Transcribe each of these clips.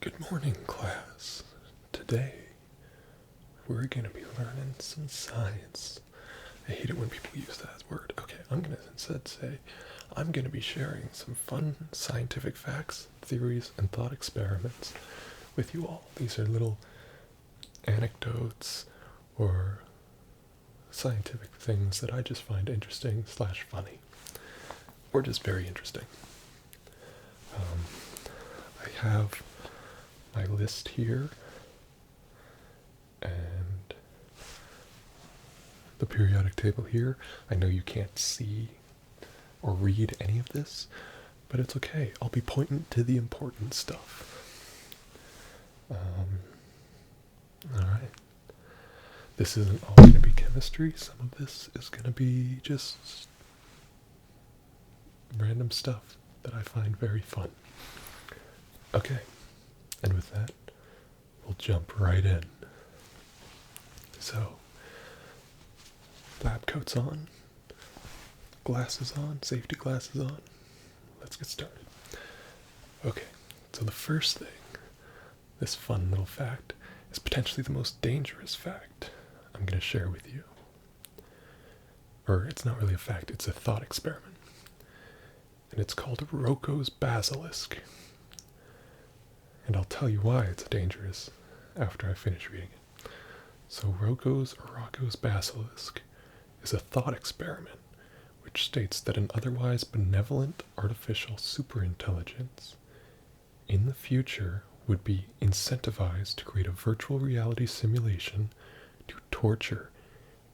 Good morning, class. Today, we're going to be learning some science. I hate it when people use that word. Okay, I'm going to instead say I'm going to be sharing some fun scientific facts, theories, and thought experiments with you all. These are little anecdotes or scientific things that I just find interesting / funny, or just very interesting. I have my list here and the periodic table here. I know you can't see or read any of this, but it's okay. I'll be pointing to the important stuff. Alright. This isn't all going to be chemistry. Some of this is going to be just random stuff that I find very fun. Okay. And with that, we'll jump right in. So, lab coats on, glasses on, safety glasses on. Let's get started. Okay, so the first thing, this fun little fact, is potentially the most dangerous fact I'm going to share with you. Or it's not really a fact, it's a thought experiment. And it's called Roko's basilisk. And I'll tell you why it's dangerous after I finish reading it. So Rocco's basilisk is a thought experiment which states that an otherwise benevolent artificial superintelligence in the future would be incentivized to create a virtual reality simulation to torture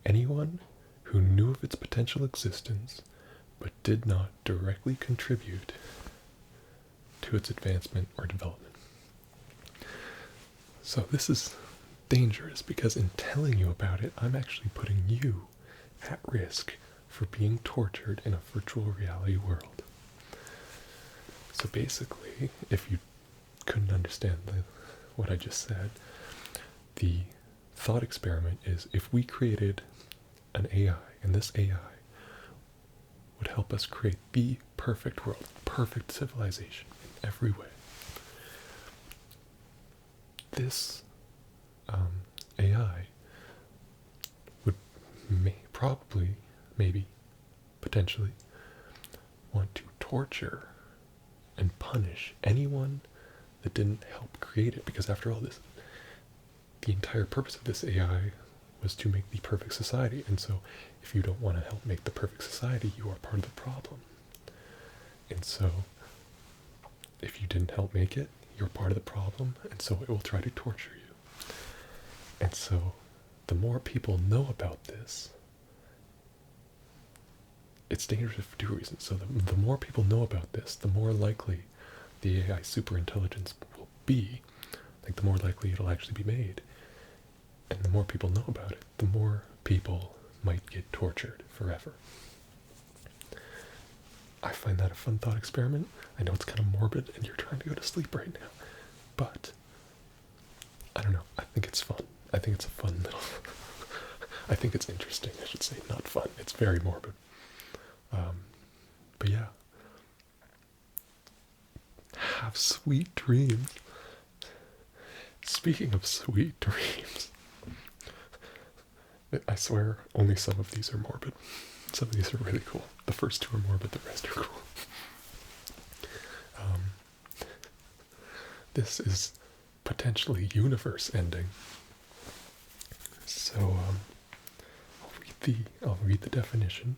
anyone who knew of its potential existence but did not directly contribute to its advancement or development. So this is dangerous because in telling you about it, I'm actually putting you at risk for being tortured in a virtual reality world. So basically, if you couldn't understand what I just said, the thought experiment is if we created an AI, and this AI would help us create the perfect world, perfect civilization in every way. This AI would probably, maybe, potentially, want to torture and punish anyone that didn't help create it, because after all this, the entire purpose of this AI was to make the perfect society, and so if you don't want to help make the perfect society, you are part of the problem. And so, if you didn't help make it, you're part of the problem, and so it will try to torture you. And so, the more people know about this, it's dangerous for two reasons. So the more people know about this, the more likely the AI superintelligence will be. Like, the more likely it'll actually be made. And the more people know about it, the more people might get tortured forever. I find that a fun thought experiment. I know it's kind of morbid and you're trying to go to sleep right now. But, I don't know, I think it's fun. I think it's a fun little... I think it's interesting, I should say, not fun. It's very morbid. But yeah. Have sweet dreams. Speaking of sweet dreams, I swear only some of these are morbid. Some of these are really cool. The first two are morbid, the rest are cool. This is potentially universe ending. So I'll read the definition,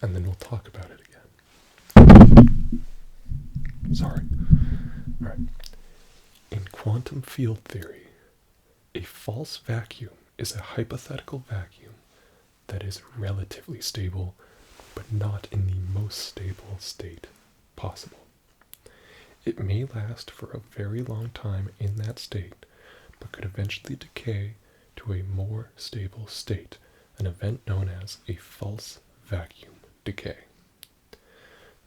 and then we'll talk about it again. Sorry. All right. In quantum field theory, a false vacuum is a hypothetical vacuum that is relatively stable, but not in the most stable state possible. It may last for a very long time in that state, but could eventually decay to a more stable state, an event known as a false vacuum decay.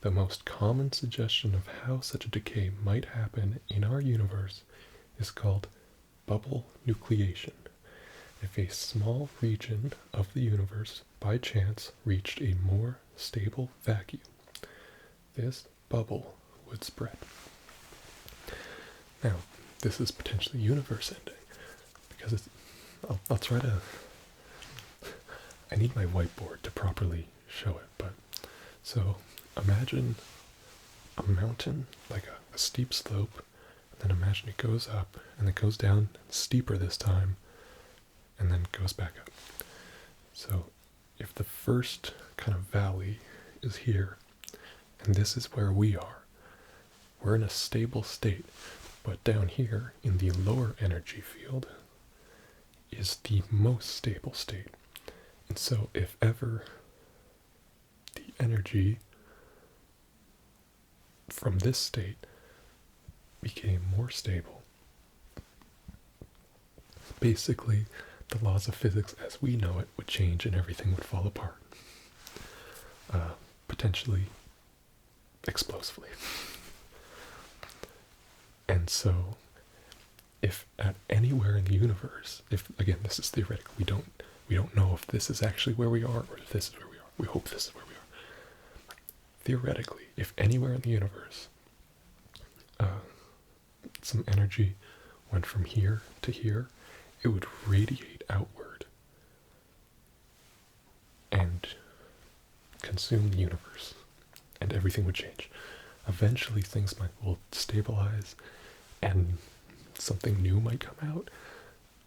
The most common suggestion of how such a decay might happen in our universe is called bubble nucleation. If a small region of the universe by chance reached a more stable vacuum, this bubble would spread. Now, this is potentially universe ending, because it's, I'll try to, I need my whiteboard to properly show it, but, so imagine a mountain, like a steep slope, and then imagine it goes up, and it goes down steeper this time, and then goes back up. So if the first kind of valley is here, and this is where we are, we're in a stable state, but down here in the lower energy field is the most stable state. And so if ever the energy from this state became more stable, basically the laws of physics as we know it would change and everything would fall apart. Potentially explosively. And so if at anywhere in the universe, if again this is theoretical, we don't know if this is actually where we are or if this is where we are. We hope this is where we are. Theoretically, if anywhere in the universe some energy went from here to here, it would radiate outward and consume the universe, and everything would change. Eventually things will stabilize and something new might come out,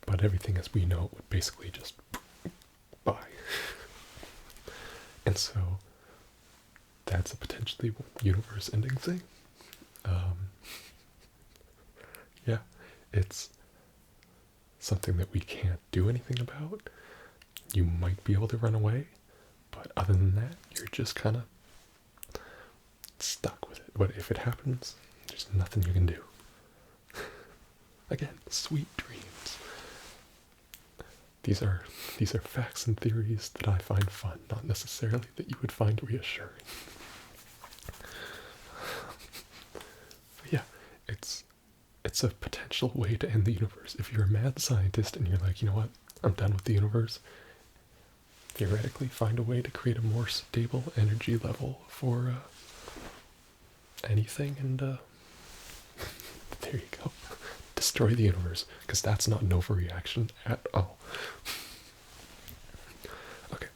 but everything as we know it would basically just bye. And so that's a potentially universe ending thing. Yeah, it's something that we can't do anything about. You might be able to run away, but other than that, you're just kind of stuck with it. But if it happens, there's nothing you can do. Again, sweet dreams. These are facts and theories that I find fun, not necessarily that you would find reassuring. But yeah, it's a potential way to end the universe. If you're a mad scientist and you're like, you know what, I'm done with the universe, theoretically find a way to create a more stable energy level for anything, and there you go. Destroy the universe, because that's not an overreaction at all. Okay,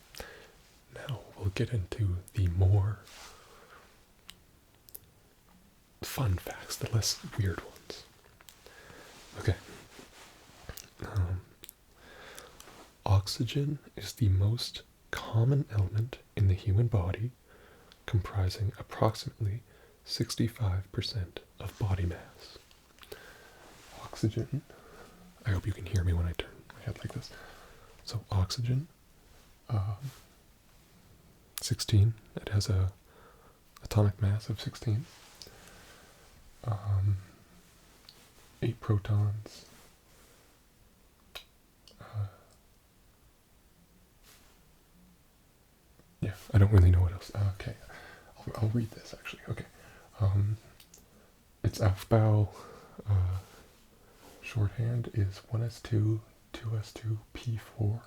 now we'll get into the more fun facts, the less weird ones. Okay. Oxygen is the most common element in the human body, comprising approximately 65% of body mass. Oxygen, I hope you can hear me when I turn my head like this. So oxygen, 16, it has a atomic mass of 16. 8 protons. Yeah, I don't really know what else. Okay, I'll read this actually. Okay, its Aufbau shorthand is 1s2, 2s2, p4.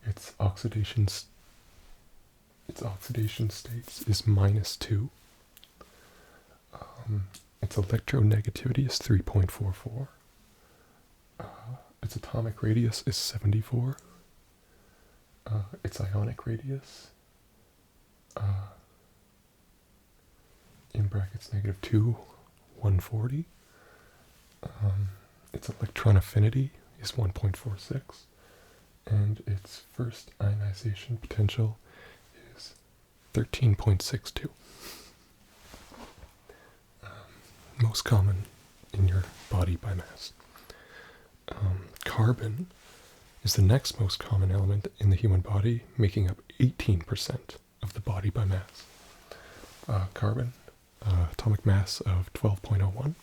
Its oxidation states is -2. Its electronegativity is 3.44. Its atomic radius is 74. Its ionic radius, in brackets -2, 140. Its electron affinity is 1.46. And its first ionization potential is 13.62. Most common in your body by mass. Carbon is the next most common element in the human body, making up 18% of the body by mass. Carbon, atomic mass of 12.01.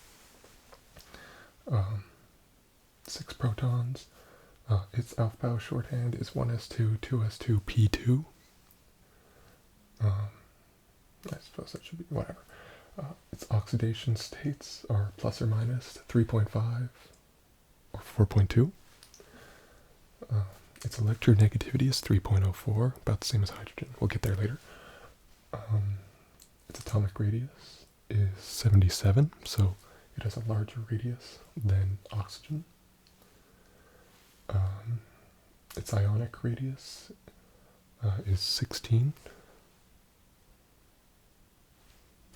6 protons. Its Aufbau shorthand is 1s2, 2s2, p2. I suppose that should be whatever. Its oxidation states are plus or minus 3.5 or 4.2. Its electronegativity is 3.04, about the same as hydrogen. We'll get there later. Its atomic radius is 77, so it has a larger radius than oxygen. Its ionic radius is 16.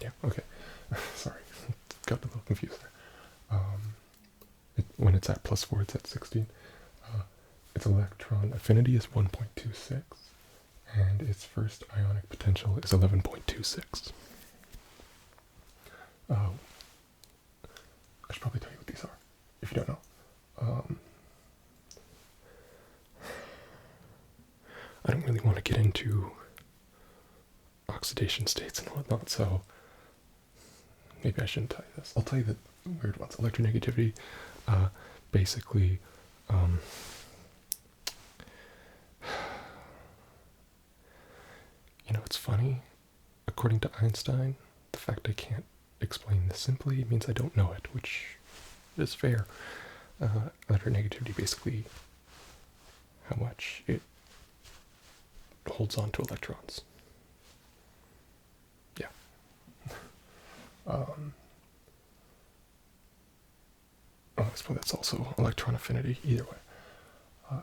Yeah, okay. Sorry, got a little confused there. When it's at +4, it's at 16. Its electron affinity is 1.26, and its first ionic potential is 11.26. I should probably tell you what these are, if you don't know. I don't really want to get into oxidation states and whatnot, so maybe I shouldn't tell you this. I'll tell you the weird ones. Electronegativity, basically, it's funny. According to Einstein, the fact I can't explain this simply means I don't know it, which is fair. Electronegativity, basically, how much it holds on to electrons. Yeah. I suppose that's also electron affinity, either way.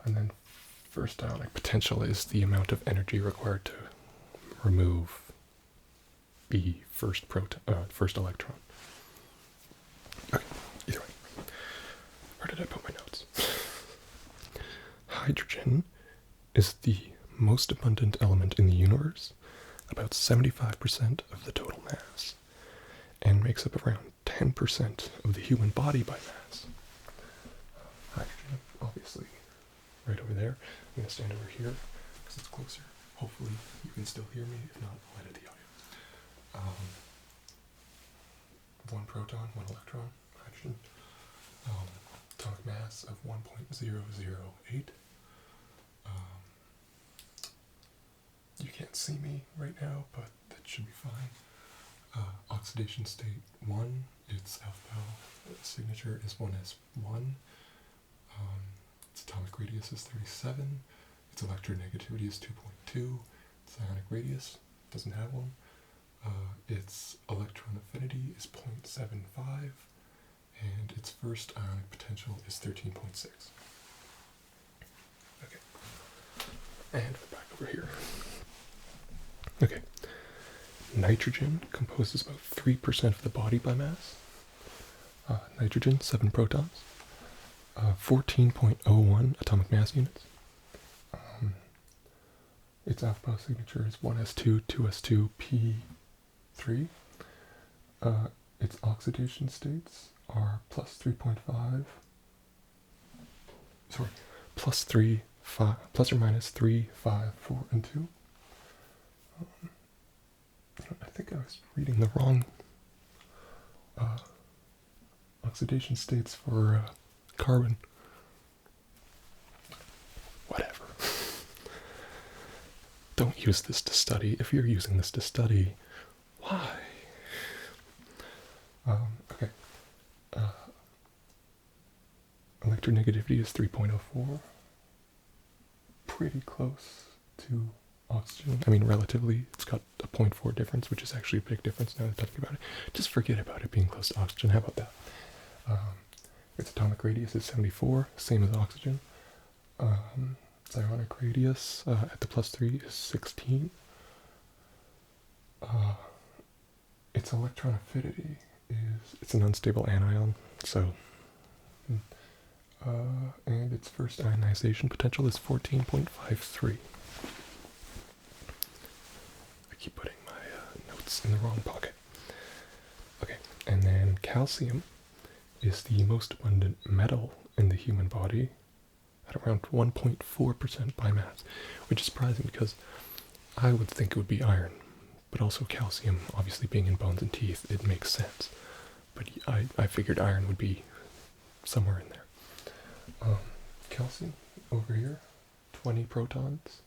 And then first ionic potential is the amount of energy required to remove the first electron. Okay, either way. Where did I put my notes? Hydrogen is the most abundant element in the universe, about 75% of the total mass, and makes up around 10% of the human body by mass. Hydrogen, obviously, right over there. I'm going to stand over here because it's closer. Hopefully you can still hear me. If not, I'll edit the audio. One proton, one electron, hydrogen. Atomic mass of 1.008. You can't see me right now, but that should be fine. Oxidation state 1, its alpha signature is 1s1. Its atomic radius is 37. Its electronegativity is 2.2. Its ionic radius doesn't have one. Its electron affinity is 0.75. And its first ionic potential is 13.6. Okay. And we're back over here. Okay. Nitrogen composes about 3% of the body by mass. Nitrogen, 7 protons. 14.01 atomic mass units. Its alpha signature is 1s2, 2s2, p3. Its oxidation states are plus or minus 3, 5, 4, and 2. I think I was reading the wrong oxidation states for carbon. Whatever. Don't use this to study. If you're using this to study, why? Okay. Electronegativity is 3.04. Pretty close to oxygen. I mean, relatively, it's got a 0.4 difference, which is actually a big difference now that I'm talking about it. Just forget about it being close to oxygen. How about that? Its atomic radius is 74, same as oxygen. Its ionic radius at the +3 is 16. Its electron affinity it's an unstable anion, so and its first ionization potential is 14.53. I keep putting my notes in the wrong pocket. Okay, and then calcium is the most abundant metal in the human body at around 1.4% by mass, which is surprising because I would think it would be iron, but also calcium, obviously being in bones and teeth, it makes sense. But I figured iron would be somewhere in there. Calcium over here, 20 protons,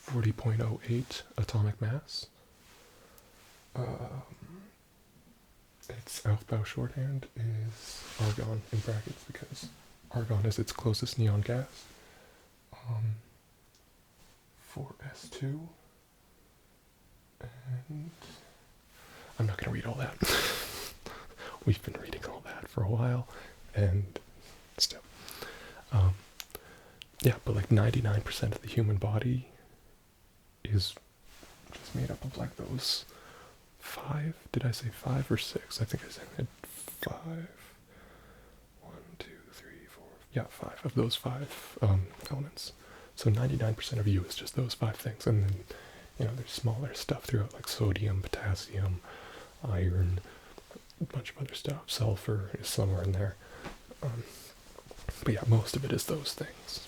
40.08 atomic mass. Its Aufbau shorthand is argon in brackets because argon is its closest neon gas. 4s2, and I'm not going to read all that. We've been reading all that for a while, and still. Yeah, but like 99% of the human body is just made up of like those 5. Did I say 5 or 6? I think I said 5. 1, 2, 3, 4. Yeah, 5 of those 5 elements. So 99% of you is just those 5 things, and then there's smaller stuff throughout, like sodium, potassium, iron, a bunch of other stuff. Sulfur is somewhere in there. But yeah, most of it is those things.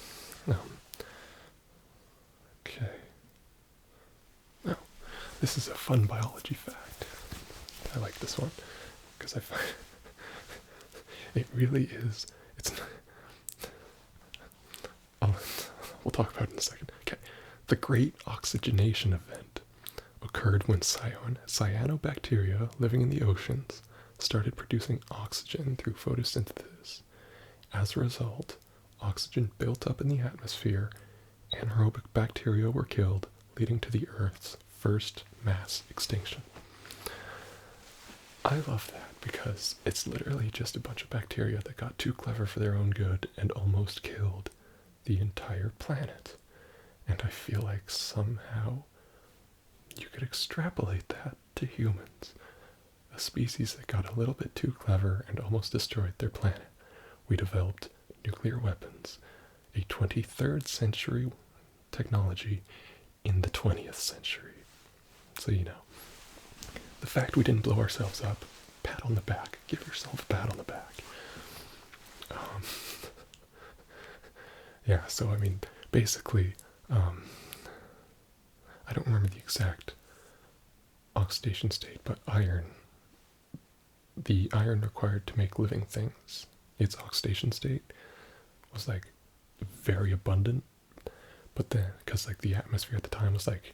Okay. Now, this is a fun biology fact. I like this one because I find it really is. We'll talk about it in a second. Okay. The Great Oxygenation Event occurred when cyanobacteria living in the oceans started producing oxygen through photosynthesis. As a result, oxygen built up in the atmosphere, anaerobic bacteria were killed, leading to the Earth's first mass extinction. I love that because it's literally just a bunch of bacteria that got too clever for their own good and almost killed the entire planet. And I feel like somehow you could extrapolate that to humans. A species that got a little bit too clever and almost destroyed their planet. We developed nuclear weapons, a 23rd century technology in the 20th century. So the fact we didn't blow ourselves up, pat on the back, give yourself a pat on the back. Yeah, so I mean, basically, I don't remember the exact oxidation state, but the iron required to make living things, its oxidation state was like very abundant, but then, because like the atmosphere at the time was like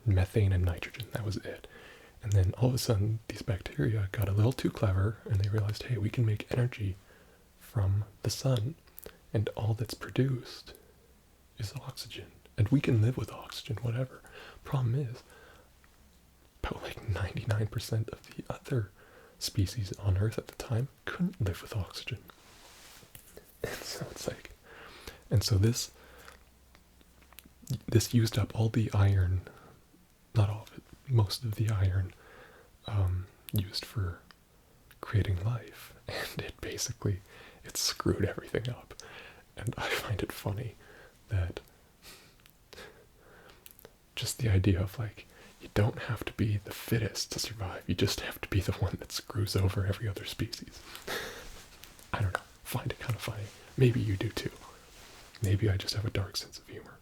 methane and nitrogen, that was it. And then all of a sudden, these bacteria got a little too clever, and they realized, hey, we can make energy from the sun, and all that's produced is oxygen. And we can live with oxygen, whatever. Problem is, about like 99% of the other species on Earth at the time couldn't live with oxygen. And so it's like, and so this used up all the iron, not all of it, most of the iron used for creating life, and it screwed everything up. And I find it funny that just the idea of like, you don't have to be the fittest to survive, you just have to be the one that screws over every other species. I don't know, find it kind of funny. Maybe you do too. Maybe I just have a dark sense of humor.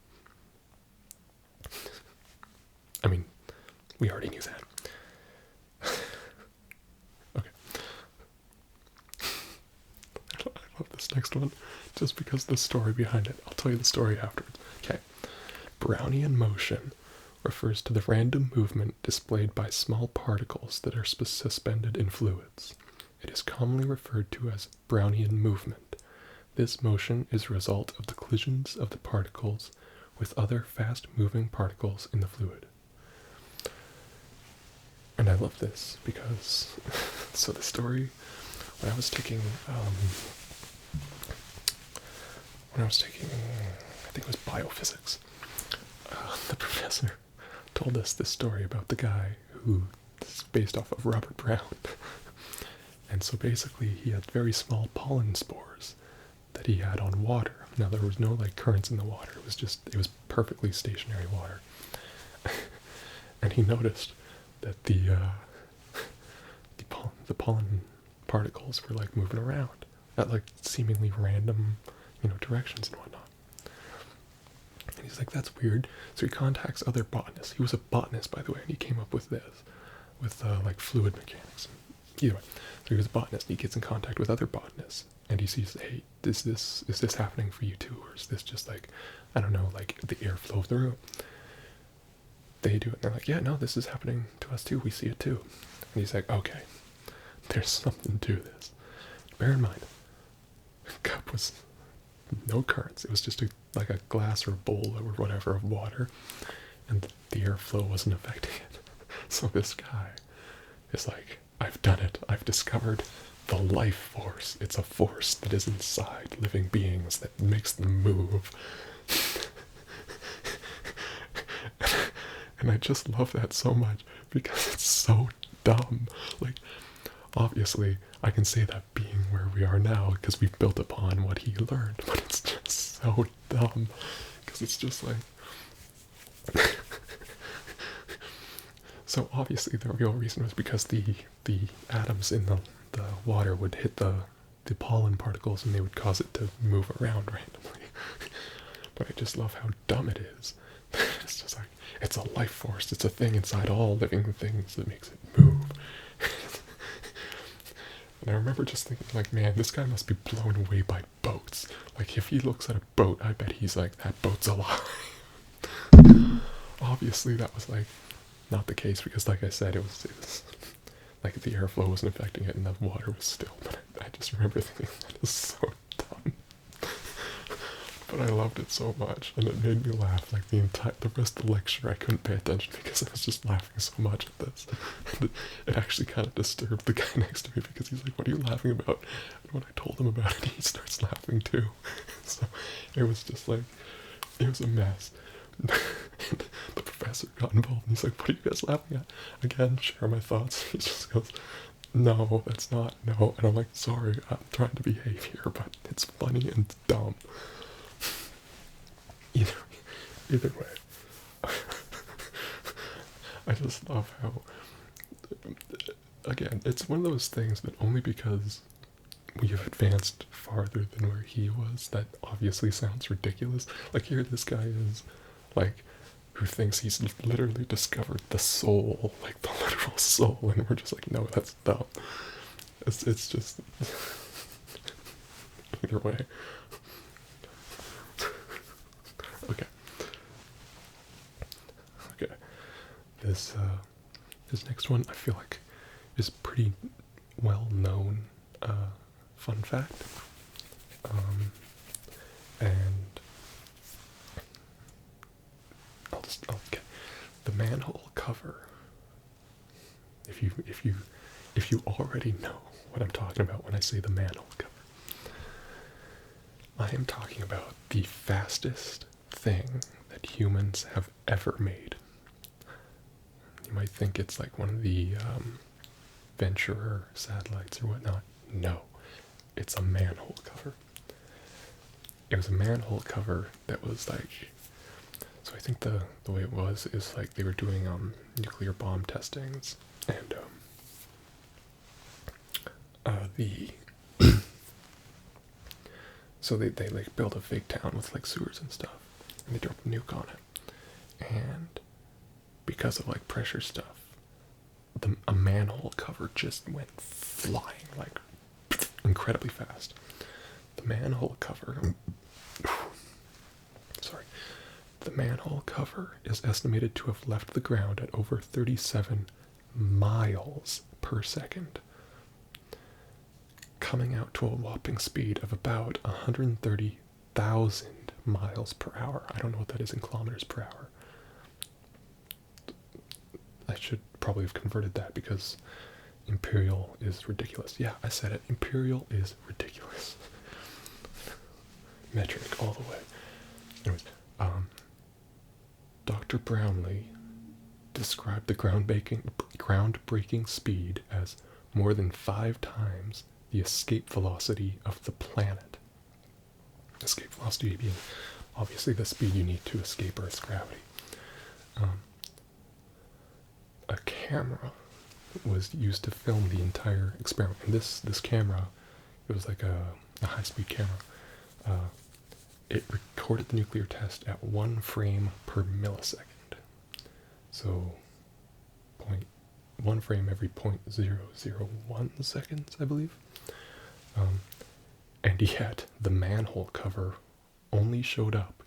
I mean, we already knew that. Okay. I love this next one, just because the story behind it. I'll tell you the story afterwards. Okay. Brownian motion refers to the random movement displayed by small particles that are suspended in fluids. It is commonly referred to as Brownian movement. This motion is a result of the collisions of the particles with other fast-moving particles in the fluid. And I love this because, so the story, when I was taking, I think it was biophysics, the professor told us this story about the guy who is based off of Robert Brown. And so basically he had very small pollen spores that he had on water. Now there was no like currents in the water, it was perfectly stationary water. And he noticed that the pollen particles were like moving around at like seemingly random, directions and whatnot. And he's like, that's weird. So he contacts other botanists. He was a botanist, by the way, and he came up with this, with like fluid mechanics. Either way, so he was a botanist, and he gets in contact with other botanists, and he sees, hey, is this happening for you too, or is this just like, I don't know, like the airflow of the room? They do it, and they're like, yeah, no, this is happening to us too. We see it too. And he's like, okay, there's something to this. Bear in mind, the cup was no currents. It was just like a glass or a bowl or whatever of water, and the airflow wasn't affecting it. So this guy It's like, I've done it. I've discovered the life force. It's a force that is inside living beings that makes them move. And I just love that so much because it's so dumb. Like, obviously, I can say that being where we are now because we've built upon what he learned, but it's just so dumb because it's just like. So obviously the real reason was because the atoms in the water would hit the pollen particles and they would cause it to move around randomly. But I just love how dumb it is. It's just like, it's a life force. It's a thing inside all living things that makes it move. And I remember just thinking, like, man, this guy must be blown away by boats. Like, if he looks at a boat, I bet he's like, that boat's alive. Obviously, that was, like, not the case because, like I said, it was like the airflow wasn't affecting it and the water was still. But I just remember thinking, that is so dumb. But I loved it so much, and it made me laugh. Like the rest of the lecture, I couldn't pay attention because I was just laughing so much at this. And it actually kind of disturbed the guy next to me because he's like, "What are you laughing about?" And when I told him about it, he starts laughing too. So it was just like, it was a mess. And the professor got involved, and he's like, "What are you guys laughing at?" Again, share my thoughts. He just goes, "No, that's not no." And I'm like, "Sorry, I'm trying to behave here, but it's funny and dumb." Either way, I just love how, again, it's one of those things that only because we have advanced farther than where he was, that obviously sounds ridiculous. Like, here this guy is, like, who thinks he's literally discovered the soul, like the literal soul, and we're just like, no, that's dumb. It's just, either way. Okay. This next one I feel like is pretty well known fun fact. And okay. The manhole cover. If you already know what I'm talking about when I say the manhole cover, I am talking about the fastest thing that humans have ever made. You might think it's like one of the Venturer satellites or whatnot. No, it's a manhole cover. It was a manhole cover that was like, so I think the way it was is like they were doing nuclear bomb testings, and so they like built a fake town with like sewers and stuff, and they dropped a nuke on it, and because of like pressure stuff, a manhole cover just went flying like incredibly fast. The manhole cover, the manhole cover is estimated to have left the ground at over 37 miles per second, coming out to a whopping speed of about 130,000 miles per hour. I don't know what that is in kilometers per hour. I should probably have converted that because imperial is ridiculous. Yeah, I said it. Imperial is ridiculous. Metric all the way. Anyways, Dr. Brownlee described the groundbreaking speed as more than 5 times the escape velocity of the planet. Escape velocity being obviously the speed you need to escape Earth's gravity. A camera was used to film the entire experiment. And this camera, it was like a high-speed camera. It recorded the nuclear test at 1 frame per millisecond. So 1 frame every 0.001 seconds, I believe. And yet, the manhole cover only showed up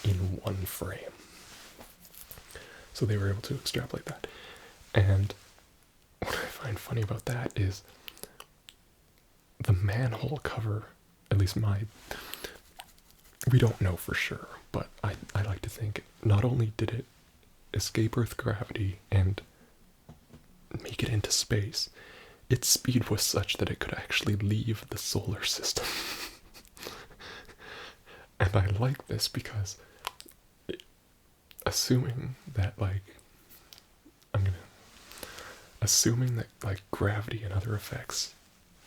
in 1 frame. So they were able to extrapolate that. And what I find funny about that is the manhole cover, at least we don't know for sure, but I like to think not only did it escape Earth gravity and make it into space, its speed was such that it could actually leave the solar system. And I like this because, assuming that, like, assuming that, like, gravity and other effects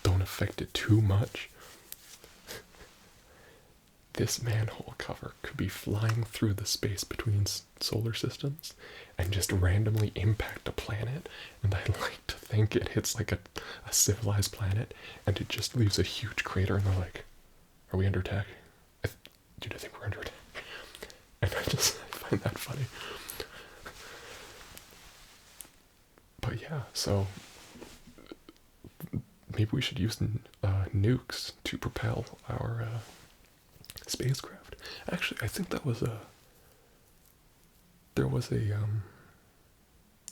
don't affect it too much, this manhole cover could be flying through the space between solar systems and just randomly impact a planet, and I like to think it hits like a civilized planet and it just leaves a huge crater, and they're like, are we under attack? Dude, I think we're under attack. And I find that funny. But yeah, so maybe we should use nukes to propel our spacecraft. Actually, I think there was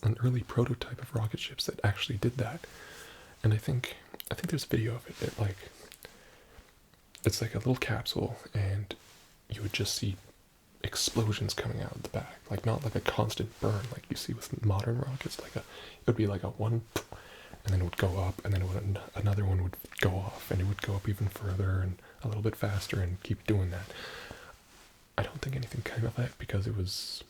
an early prototype of rocket ships that actually did that, and I think there's a video of it. It's like a little capsule, and you would just see explosions coming out of the back, like not like a constant burn like you see with modern rockets. It would be like a one, and then it would go up, and then another one would go off, and it would go up even further and a little bit faster, and keep doing that. I don't think anything came of that because it was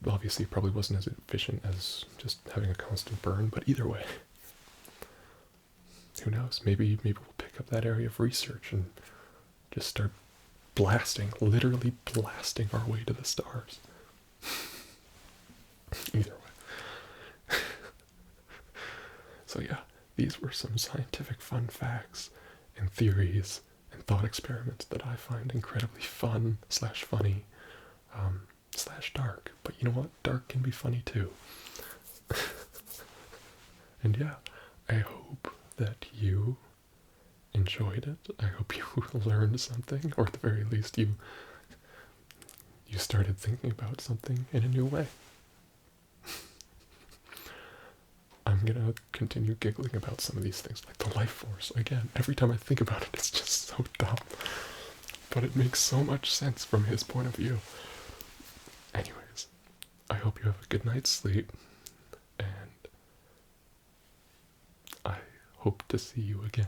obviously probably wasn't as efficient as just having a constant burn. But either way, who knows? Maybe we'll pick up that area of research and just start literally blasting our way to the stars. Either way. So yeah, these were some scientific fun facts and theories and thought experiments that I find incredibly fun / funny / dark. But you know what? Dark can be funny too. And yeah, I hope that you enjoyed it. I hope you learned something, or at the very least you started thinking about something in a new way. I'm gonna continue giggling about some of these things, like the life force. Again, every time I think about it, it's just so dumb. But it makes so much sense from his point of view. Anyways, I hope you have a good night's sleep, and I hope to see you again.